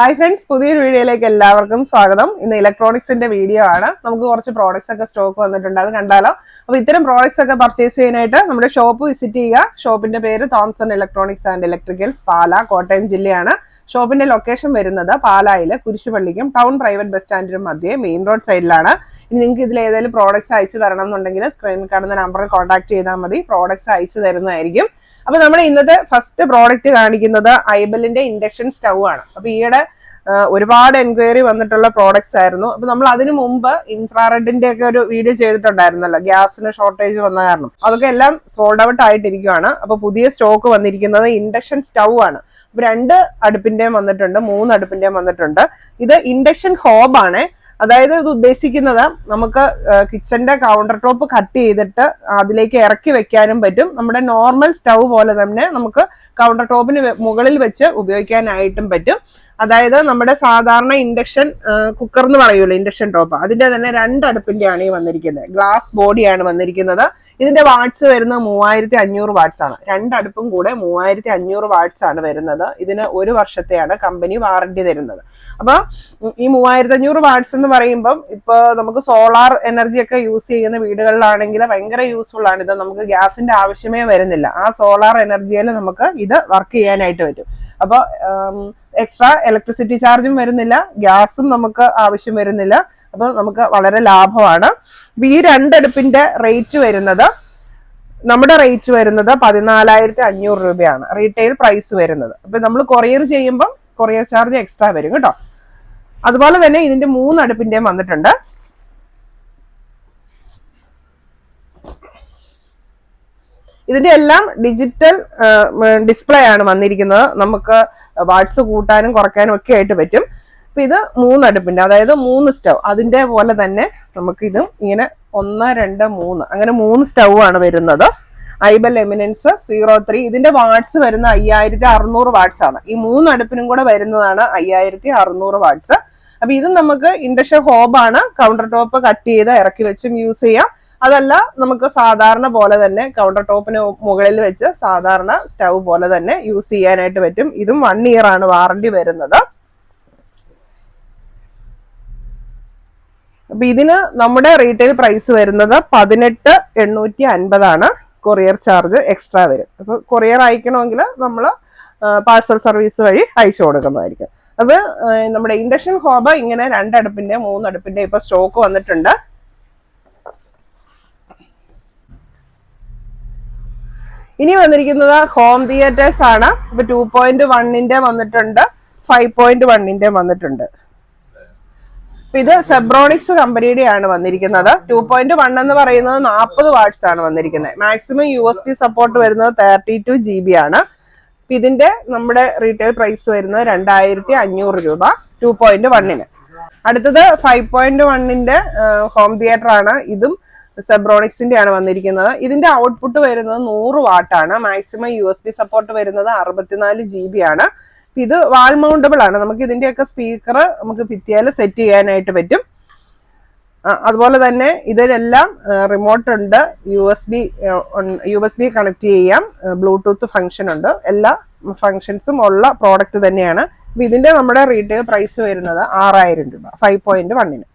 Hi friends, പുതിയൊരു വീഡിയോയിലേക്ക് എല്ലാവർക്കും സ്വാഗതം. ഇന്ന് ഇലക്ട്രോണിക്സിന്റെ വീഡിയോ ആണ്. നമുക്ക് കുറച്ച് പ്രോഡക്ട്സ് ഒക്കെ സ്റ്റോക്ക് വന്നിട്ടുണ്ട്, അത് കണ്ടാലോ. അപ്പോൾ ഇത്തരം പ്രോഡക്ട്സ് ഒക്കെ പർച്ചേസ് ചെയ്യാനായിട്ട് നമ്മുടെ ഷോപ്പ് വിസിറ്റ് ചെയ്യുക. ഷോപ്പിന്റെ പേര് തോംസൺ ഇലക്ട്രോണിക്സ് ആൻഡ് ഇലക്ട്രിക്കൽസ്, പാല, കോട്ടയം ജില്ലയാണ്. ഷോപ്പിന്റെ ലൊക്കേഷൻ വരുന്നത് പാലായിലെ കുരിശുപള്ളിക്കും ടൗൺ പ്രൈവറ്റ് ബസ് സ്റ്റാൻഡിനും മധ്യേ മെയിൻ റോഡ് സൈഡിലാണ്. ഇനി നിങ്ങൾക്ക് ഇതിൽ ഏതെങ്കിലും പ്രോഡക്ട്സ് അയച്ചു തരണം എന്നുണ്ടെങ്കിൽ സ്ക്രീനിൽ കാണുന്ന നമ്പറിൽ കോൺടാക്ട് ചെയ്താൽ മതി. പ്രോഡക്ട്സ് അയച്ചു തരുന്നതായിരിക്കും. അപ്പൊ നമ്മുടെ ഇന്നത്തെ ഫസ്റ്റ് പ്രോഡക്റ്റ് കാണിക്കുന്നത് ഐബലിന്റെ ഇൻഡക്ഷൻ സ്റ്റൗ ആണ്. അപ്പൊ ഈയിടെ ഒരുപാട് എൻക്വയറി വന്നിട്ടുള്ള പ്രോഡക്ട്സ് ആയിരുന്നു. അപ്പൊ നമ്മൾ അതിനു മുമ്പ് ഇൻഫ്രാറെഡിന്റെ ഒക്കെ ഒരു വീഡിയോ ചെയ്തിട്ടുണ്ടായിരുന്നല്ലോ, ഗ്യാസിന് ഷോർട്ടേജ് വന്ന കാരണം. അതൊക്കെ എല്ലാം സോൾഡ് ഔട്ട് ആയിട്ടിരിക്കുകയാണ്. അപ്പൊ പുതിയ സ്റ്റോക്ക് വന്നിരിക്കുന്നത് ഇൻഡക്ഷൻ സ്റ്റൗ ആണ്. 2 അടുപ്പിന്റെയും വന്നിട്ടുണ്ട്, 3 അടുപ്പിന്റെയും വന്നിട്ടുണ്ട്. ഇത് ഇൻഡക്ഷൻ ഹോബ് ആണ്. അതായത് ഇത് ഉദ്ദേശിക്കുന്നത് നമുക്ക് കിച്ചന്റെ കൗണ്ടർ ടോപ്പ് കട്ട് ചെയ്തിട്ട് അതിലേക്ക് ഇറക്കി വെക്കാനും പറ്റും. നമ്മുടെ നോർമൽ സ്റ്റൗ പോലെ തന്നെ നമുക്ക് കൗണ്ടർ ടോപ്പിന് മുകളിൽ വെച്ച് ഉപയോഗിക്കാനായിട്ടും പറ്റും. അതായത് നമ്മുടെ സാധാരണ ഇൻഡക്ഷൻ കുക്കർ എന്ന് പറയുമല്ലോ, ഇൻഡക്ഷൻ ടോപ്പ്, അതിന്റെ തന്നെ 2 അടുപ്പിന്റെയാണ് ഈ വന്നിരിക്കുന്നത്. ഗ്ലാസ് ബോഡിയാണ് വന്നിരിക്കുന്നത്. ഇതിന്റെ വാട്ട്സ് വരുന്നത് 3500 വാട്ട്സ് ആണ്. 2 അടുപ്പും കൂടെ 3500 വാട്ട്സ് ആണ് വരുന്നത്. ഇതിന് 1 വർഷത്തെയാണ് കമ്പനി വാറന്റി തരുന്നത്. അപ്പൊ ഈ 3500 വാട്ട്സ് എന്ന് പറയുമ്പം ഇപ്പൊ നമുക്ക് സോളാർ എനർജി ഒക്കെ യൂസ് ചെയ്യുന്ന വീടുകളിലാണെങ്കിൽ ഭയങ്കര യൂസ്ഫുൾ ആണ്. ഇത് നമുക്ക് ഗ്യാസിന്റെ ആവശ്യമേ വരുന്നില്ല. ആ സോളാർ എനർജിയിൽ നമുക്ക് ഇത് വർക്ക് ചെയ്യാനായിട്ട് പറ്റും. അപ്പൊ എക്സ്ട്രാ ഇലക്ട്രിസിറ്റി ചാർജും വരുന്നില്ല, ഗ്യാസും നമുക്ക് ആവശ്യം വരുന്നില്ല. അപ്പൊ നമുക്ക് വളരെ ലാഭമാണ്. ഈ 2 അടുപ്പിന്റെ റേറ്റ് വരുന്നത്, നമ്മുടെ റേറ്റ് വരുന്നത് 14,500 രൂപയാണ് റീറ്റെയിൽ പ്രൈസ് വരുന്നത്. അപ്പൊ നമ്മൾ കൊറിയർ ചെയ്യുമ്പോൾ കൊറിയർ ചാർജ് എക്സ്ട്രാ വരും കേട്ടോ. അതുപോലെ തന്നെ ഇതിന്റെ 3 അടുപ്പിന്റെയും വന്നിട്ടുണ്ട്. ഇതിന്റെ എല്ലാം ഡിജിറ്റൽ ഡിസ്പ്ലേ ആണ് വന്നിരിക്കുന്നത്. നമുക്ക് വാട്ട്സ് കൂട്ടാനും കുറയ്ക്കാനും ഒക്കെ ആയിട്ട് പറ്റും. അപ്പൊ ഇത് 3 അടുപ്പിന്റെ, അതായത് 3 സ്റ്റൗ, അതിന്റെ പോലെ തന്നെ നമുക്ക് ഇതും ഇങ്ങനെ 1, 2, 3 അങ്ങനെ 3 സ്റ്റൗ ആണ് വരുന്നത്. ഐബൽ എമിനൻസ് 03. ഇതിന്റെ വാട്ട്സ് വരുന്ന 5600 വാട്ട്സ് ആണ്. ഈ 3 അടുപ്പിനും കൂടെ വരുന്നതാണ് 5600 വാട്ട്സ്. അപ്പൊ ഇത് നമുക്ക് ഇൻഡക്ഷൻ ഹോബാണ്. കൗണ്ടർ ടോപ്പ് കട്ട് ചെയ്ത് ഇറക്കി വെച്ചും യൂസ് ചെയ്യാം. അതല്ല, നമുക്ക് സാധാരണ പോലെ തന്നെ കൗണ്ടർ ടോപ്പിന് മുകളിൽ വെച്ച് സാധാരണ സ്റ്റൗ പോലെ തന്നെ യൂസ് ചെയ്യാനായിട്ട് പറ്റും. ഇതും 1 ഇയർ ആണ് വാറന്റി വരുന്നത്. അപ്പൊ ഇതിന് നമ്മുടെ റീറ്റെയിൽ പ്രൈസ് വരുന്നത് 18,850 ആണ്. കൊറിയർ ചാർജ് എക്സ്ട്രാ വരും. അപ്പൊ കൊറിയർ അയക്കണമെങ്കിൽ നമ്മൾ പാഴ്സൽ സർവീസ് വഴി അയച്ചു കൊടുക്കുന്നതായിരിക്കും. അപ്പൊ നമ്മുടെ ഇൻഡക്ഷൻ ഹോബ് ഇങ്ങനെ 2 അടുപ്പിന്റെ 3 അടുപ്പിന്റെ ഇപ്പൊ സ്റ്റോക്ക് വന്നിട്ടുണ്ട്. ഇനി വന്നിരിക്കുന്നത് ഹോം തിയേറ്റേഴ്സ് ആണ്. ഇപ്പൊ 2.1ന്റെ വന്നിട്ടുണ്ട്, 5.1ന്റെ വന്നിട്ടുണ്ട്. ഇത് സെബ്രോണിക്സ് കമ്പനിയുടെ ആണ് വന്നിരിക്കുന്നത്. 2.1 എന്ന് പറയുന്നത് 40 വാട്ട്സ് ആണ് വന്നിരിക്കുന്നത്. മാക്സിമം USB സപ്പോർട്ട് വരുന്നത് 32 GB ആണ്. ഇതിന്റെ നമ്മുടെ റീറ്റെയിൽ പ്രൈസ് വരുന്നത് 2,500 രൂപ 2.1ന്. അടുത്തത് 5.1ന്റെ ഹോം തിയേറ്റർ ആണ്. ഇതും സെബ്രോണിക്സിന്റെ ആണ് വന്നിരിക്കുന്നത്. ഇതിന്റെ ഔട്ട്പുട്ട് വരുന്നത് 100 വാട്ടാണ്. മാക്സിമം USB സപ്പോർട്ട് വരുന്നത് 64 GB ആണ്. ഇത് വാൾ മൗണ്ടബിൾ ആണ്. നമുക്ക് ഇതിന്റെയൊക്കെ സ്പീക്കർ നമുക്ക് ഭിത്തിയിൽ സെറ്റ് ചെയ്യാനായിട്ട് പറ്റും. അതുപോലെ തന്നെ ഇതിലെല്ലാം റിമോട്ട് ഉണ്ട്, USB കണക്ട് ചെയ്യാം, ബ്ലൂടൂത്ത് ഫംഗ്ഷൻ ഉണ്ട്. എല്ലാ ഫംഗ്ഷൻസും ഉള്ള പ്രോഡക്റ്റ് തന്നെയാണ്. ഇതിന്റെ നമ്മുടെ റീറ്റെയിൽ പ്രൈസ് വരുന്നത് 6,000 രൂപ 5.1ന്.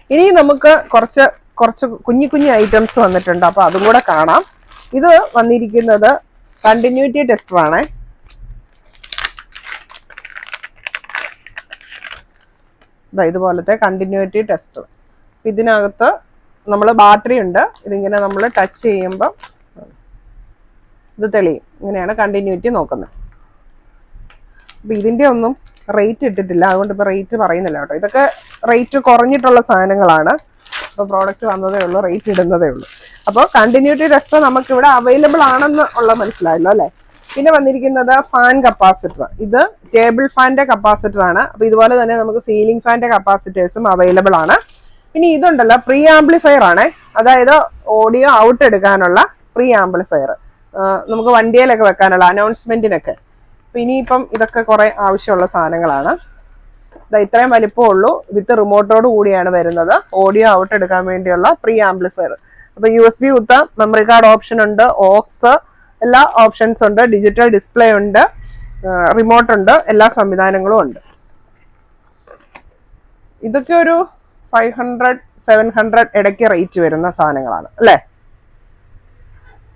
ഇനി നമുക്ക് കുറച്ച് കുഞ്ഞു ഐറ്റംസ് വന്നിട്ടുണ്ട്. അപ്പൊ അതും കൂടെ കാണാം. ഇത് വന്നിരിക്കുന്നത് കണ്ടിന്യൂറ്റി ടെസ്റ്റർ ആണ്. ഇതുപോലത്തെ കണ്ടിന്യൂറ്റി ടെസ്റ്റർ. ഇതിനകത്ത് നമ്മൾ ബാറ്ററി ഉണ്ട്. ഇതിങ്ങനെ നമ്മൾ ടച്ച് ചെയ്യുമ്പോൾ ഇത് തെളിയും. ഇങ്ങനെയാണ് കണ്ടിന്യൂറ്റി നോക്കുന്നത്. അപ്പൊ ഇതിന്റെ ഒന്നും റേറ്റ് ഇട്ടിട്ടില്ല, അതുകൊണ്ട് ഇപ്പൊ റേറ്റ് പറയുന്നില്ല കേട്ടോ. ഇതൊക്കെ റേറ്റ് കുറഞ്ഞിട്ടുള്ള സാധനങ്ങളാണ്. അപ്പോൾ പ്രോഡക്റ്റ് വന്നതേ ഉള്ളൂ, റേറ്റ് ഇടുന്നതേ ഉള്ളൂ. അപ്പോൾ കണ്ടിന്യൂറ്റി ടെസ്റ്റർ നമുക്ക് ഇവിടെ അവൈലബിൾ ആണെന്ന് ഉള്ള മനസ്സിലായല്ലോ അല്ലെ. പിന്നെ വന്നിരിക്കുന്നത് ഫാൻ കപ്പാസിറ്റർ. ഇത് ടേബിൾ ഫാന്റെ കപ്പാസിറ്റർ ആണ്. അപ്പൊ ഇതുപോലെ തന്നെ നമുക്ക് സീലിംഗ് ഫാന്റെ കപ്പാസിറ്റേഴ്സും അവൈലബിൾ ആണ്. പിന്നെ ഇതുണ്ടല്ലോ, പ്രീ ആംപ്ലിഫയർ ആണ്. അതായത് ഓഡിയോ ഔട്ട് എടുക്കാനുള്ള പ്രീ ആംപ്ലിഫയർ, നമുക്ക് വണ്ടിയിലൊക്കെ വെക്കാനുള്ള അനൗൺസ്മെന്റിനൊക്കെ. ഇനിയിപ്പം ഇതൊക്കെ കുറെ ആവശ്യമുള്ള സാധനങ്ങളാണ്. ഇത്രയും വലിപ്പമുള്ളൂ. വിത്ത് റിമോട്ടോട് കൂടിയാണ് വരുന്നത്. ഓഡിയോ ഔട്ട് എടുക്കാൻ വേണ്ടിയുള്ള പ്രീ ആംപ്ലിഫയർ. അപ്പൊ USB കുത്താം, മെമ്മറി കാർഡ് ഓപ്ഷൻ ഉണ്ട്, ഓക്സ് എല്ലാ ഓപ്ഷൻസ് ഉണ്ട്, ഡിജിറ്റൽ ഡിസ്പ്ലേ ഉണ്ട്. റിമോട്ട് ഉണ്ട്, എല്ലാ സംവിധാനങ്ങളും ഉണ്ട്. ഇതൊക്കെ ഒരു 500-700 ഇടയ്ക്ക് റേറ്റ് വരുന്ന സാധനങ്ങളാണ് അല്ലേ,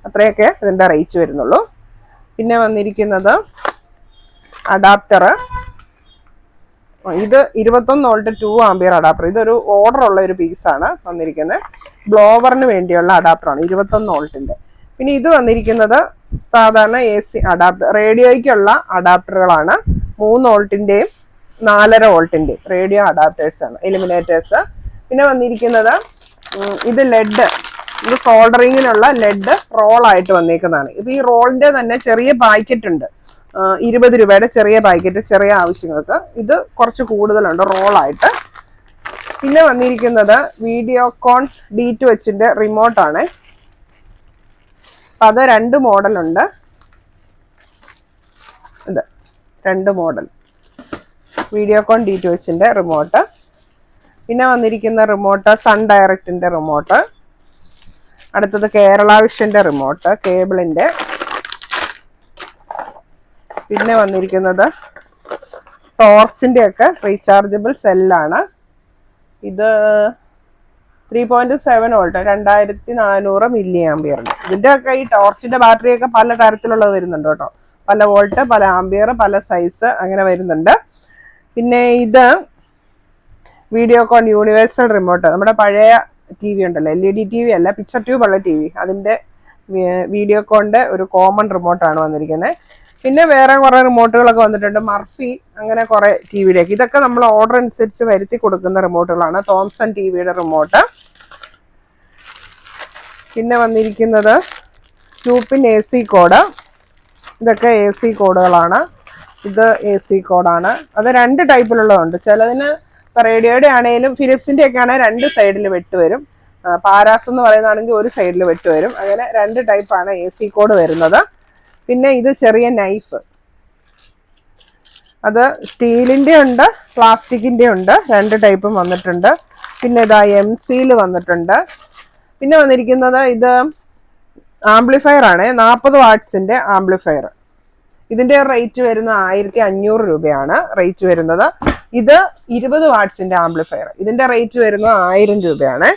അത്രയൊക്കെ ഇതിന്റെ റേറ്റ് വരുന്നുള്ളൂ. പിന്നെ വന്നിരിക്കുന്നത് അഡാപ്റ്റർ. ഇത് 21 വോൾട്ട് 2 ആംപിയർ അഡാപ്റ്റർ. ഇതൊരു ഓർഡർ ഉള്ള ഒരു പീസാണ് വന്നിരിക്കുന്നത്. ബ്ലോവറിന് വേണ്ടിയുള്ള അഡാപ്റ്ററാണ് 21 വോൾട്ടിന്റെ. പിന്നെ ഇത് വന്നിരിക്കുന്നത് സാധാരണ AC അഡാപ്റ്റർ, റേഡിയോയ്ക്കുള്ള അഡാപ്റ്ററുകളാണ്. 3 വോൾട്ടിന്റെയും 4.5 വോൾട്ടിന്റെയും റേഡിയോ അഡാപ്റ്റേഴ്സ് ആണ്, എലിമിനേറ്റേഴ്സ്. പിന്നെ വന്നിരിക്കുന്നത് ഇത് ലെഡ്, ഇത് സോൾഡറിങ്ങിനുള്ള ലെഡ് റോൾ ആയിട്ട് വന്നേക്കുന്നതാണ്. ഇപ്പൊ ഈ റോളിന്റെ തന്നെ ചെറിയ പാക്കറ്റ് ഉണ്ട്, 20 രൂപയുടെ ചെറിയ പാക്കറ്റ്, ചെറിയ ആവശ്യങ്ങൾക്ക്. ഇത് കുറച്ച് കൂടുതലുണ്ട് റോളായിട്ട്. പിന്നെ വന്നിരിക്കുന്നത് വീഡിയോകോൺ D2Hന്റെ റിമോട്ടാണ്. അത് 2 മോഡലുണ്ട്. ഇത് 2 മോഡൽ വീഡിയോകോൺ D2Hന്റെ റിമോട്ട്. പിന്നെ വന്നിരിക്കുന്ന റിമോട്ട് സൺ ഡയറക്റ്റിന്റെ റിമോട്ട്. അടുത്തത് കേരള വിഷന്റെ റിമോട്ട്, കേബിളിന്റെ. പിന്നെ വന്നിരിക്കുന്നത് ടോർച്ചിന്റെ ഒക്കെ റീചാർജബിൾ സെല്ലാണ്. ഇത് 3.7 വോൾട്ട് 2400 മില്ലി ആംപിയറിന്റെ. ഇതിന്റെ ഒക്കെ ഈ ടോർച്ചിന്റെ ബാറ്ററിയൊക്കെ പല തരത്തിലുള്ളത് വരുന്നുണ്ട് കേട്ടോ, പല വോൾട്ട്, പല ആംപിയർ, പല സൈസ് അങ്ങനെ വരുന്നുണ്ട്. പിന്നെ ഇത് വീഡിയോകോൺ യൂണിവേഴ്സൽ റിമോട്ട്. നമ്മുടെ പഴയ TV ഉണ്ടല്ലോ, LED TV അല്ല, പിക്ചർ ട്യൂബ് ഉള്ള TV, അതിന്റെ വീഡിയോകോണിന്റെ ഒരു കോമൺ റിമോട്ടാണ് വന്നിരിക്കുന്നത്. പിന്നെ വേറെ കുറെ റിമോട്ടുകളൊക്കെ വന്നിട്ടുണ്ട്, മർഫി, അങ്ങനെ കുറെ TVയുടെയൊക്കെ. ഇതൊക്കെ നമ്മൾ ഓർഡർ അനുസരിച്ച് വരുത്തി കൊടുക്കുന്ന റിമോട്ടുകളാണ്. Thomson TVയുടെ remote. പിന്നെ വന്നിരിക്കുന്നത് 2-പിൻ AC കോഡ്. ഇതൊക്കെ AC കോഡുകളാണ്. ഇത് AC കോഡാണ്. അത് 2 ടൈപ്പിലുള്ളതുണ്ട്. ചിലതിന് റേഡിയോയുടെ ആണെങ്കിലും ഫിലിപ്സിന്റെ ഒക്കെ ആണെങ്കിൽ 2 സൈഡിൽ വെട്ട് വരും. പാരാസ് എന്ന് പറയുന്നതാണെങ്കിൽ 1 സൈഡിൽ വെട്ട് വരും. അങ്ങനെ 2 ടൈപ്പാണ് AC കോഡ് വരുന്നത്. പിന്നെ ഇത് ചെറിയ നൈഫ്, അത് സ്റ്റീലിന്റെ ഉണ്ട്, പ്ലാസ്റ്റിക്കിന്റെ ഉണ്ട്, 2 ടൈപ്പും വന്നിട്ടുണ്ട്. പിന്നെ ഇതാ MC വന്നിട്ടുണ്ട്. പിന്നെ വന്നിരിക്കുന്നത് ഇത് ആംപ്ലിഫയർ ആണ്, 40 വാട്ട്സിന്റെ ആംപ്ലിഫയർ. ഇതിന്റെ റേറ്റ് വരുന്നത് 1500 രൂപയാണ് റേറ്റ് വരുന്നത്. ഇത് 20 വാട്ട്സിന്റെ ആംപ്ലിഫയർ, ഇതിന്റെ റേറ്റ് വരുന്നത് 1000 രൂപയാണ്.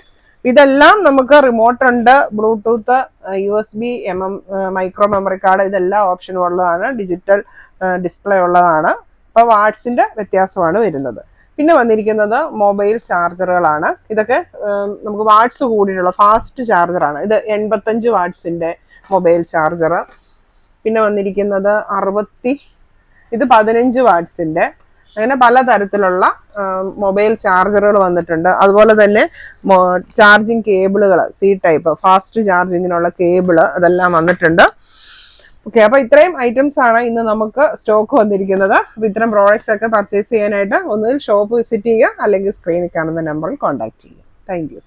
ഇതെല്ലാം നമുക്ക് റിമോട്ട് ഉണ്ട്, Bluetooth, USB, micro memory card, ഇതെല്ലാം ഓപ്ഷൻ ഉള്ളതാണ്. ഡിജിറ്റൽ ഡിസ്പ്ലേ ഉള്ളതാണ്. അപ്പൊ വാട്ട്സിന്റെ വ്യത്യാസമാണ് വരുന്നത്. പിന്നെ വന്നിരിക്കുന്നത് മൊബൈൽ ചാർജറുകളാണ്. ഇതൊക്കെ നമുക്ക് വാട്ട്സ് കൂടിയിട്ടുള്ള ഫാസ്റ്റ് ചാർജറാണ്. ഇത് 85 വാട്ട്സിന്റെ മൊബൈൽ ചാർജർ. പിന്നെ വന്നിരിക്കുന്നത് ഇത് 15 വാട്ട്സിന്റെ. അങ്ങനെ പലതരത്തിലുള്ള മൊബൈൽ ചാർജറുകൾ വന്നിട്ടുണ്ട്. അതുപോലെ തന്നെ ചാർജിങ് കേബിളുകൾ, C ടൈപ്പ് ഫാസ്റ്റ് ചാർജിങ്ങിനുള്ള കേബിള്, അതെല്ലാം വന്നിട്ടുണ്ട്. ഓക്കെ, അപ്പൊ ഇത്രയും ഐറ്റംസ് ആണ് ഇന്ന് നമുക്ക് സ്റ്റോക്ക് വന്നിരിക്കുന്നത്. അപ്പൊ ഇത്തരം പ്രോഡക്ട്സ് ഒക്കെ പർച്ചേസ് ചെയ്യാനായിട്ട് ഒന്നുകിൽ ഷോപ്പ് വിസിറ്റ് ചെയ്യുക, അല്ലെങ്കിൽ സ്ക്രീനിൽ കാണുന്ന നമ്പറിൽ കോൺടാക്ട് ചെയ്യുക. Thank you.